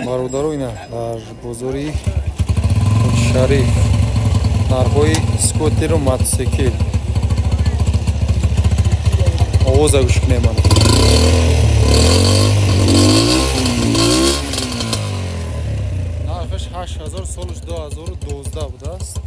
бародару ина дар бозори Шариф нархои скутеру мотоцикл овоза гӯш кунем ман нархаш 8000 солиш 2012 будааст.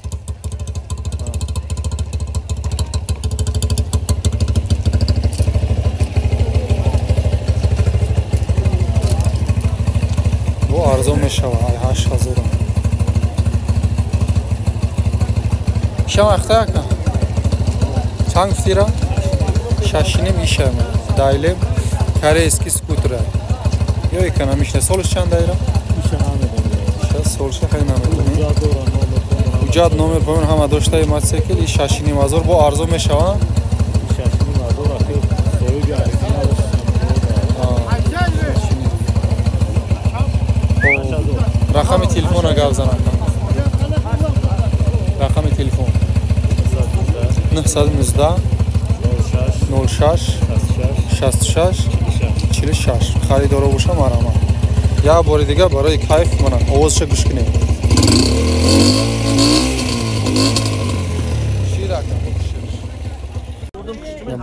арзон мешава 8000 шамахта ака чанг фтира шашинем ишам дайлем корейский скутер ё экономичный солиш чанд дайра сейчас солиш хайна уҷат номер помин ҳама доштаи мотоцикл и шашинем азор бо арзон мешава рақами телефона гап занам. Рақами телефон 919 06 66 46 харидоро боша марама. Я бори дига барои кайф мана овозша гӯш кунем.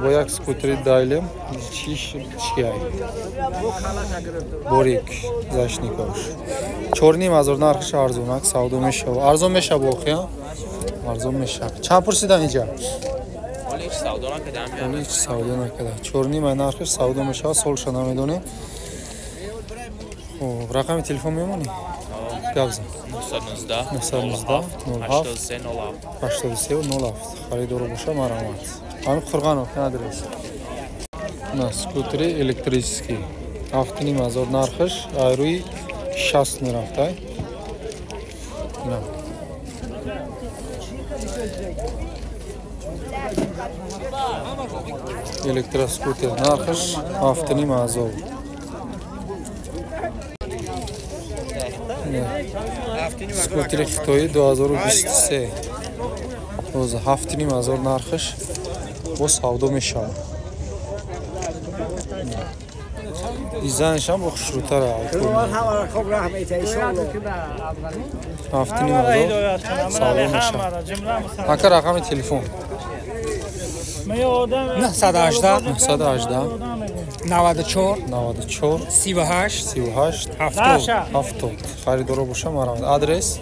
Бо як скутери дайлем чиай борик зашниковш 4500 нархш арзонак савдо мешава арзон мешава охия арзон мешава чанд пурсидан инҷа олиш савдо накада 4500 нархш савдо мешава солша намедонем рақами телефон мемонӣ гавза 919 07 83 07 харидоро боша марамат ҳамин қурғанов адрес на скутери электрический 7500 нархш айруи 60 мерафтай на электроскутер нархш 7500 скутери хитои 2023 роз 7500 нархш бо савдо мешава дизайншам бо хушрӯтара савдо мешава ака рақами телефон 918 94 38 70 харидоро боша марамад адрес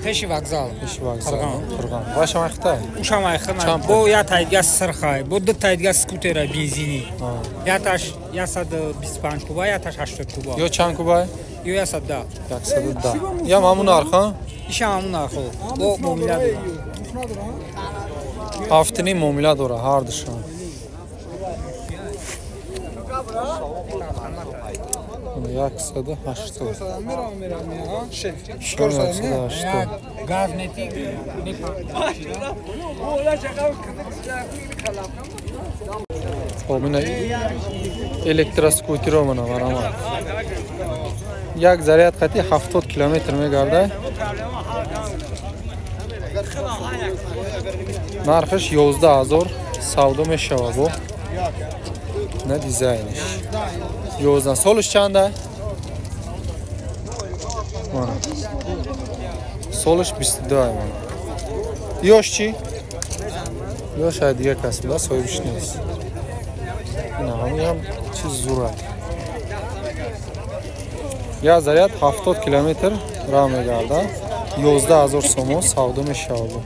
пеши вокзал қурған ва шамайхта ушамайхна бо я тайдгас сырхай бо ду тайдгас скутера бензини яташ 125 куба яташ 80 куба ё чанд куба ё 110 я мамун арха иша мамун арха бо муомила дора ҳафтини муомила дора ҳар душон яксаду ҳаштод электроскутеро мана барамад як заряд қати 70 километр мегардад нархш 11000 савдо мешава бо на дизайнш 11 солиш чанда мана солиш 22 мана ёш чи ёш ай дига кас буда соҳибш нест ина ҳамиам чиз зурад я заряд 70 километр рав мегардад 11000 сомо савдо мешава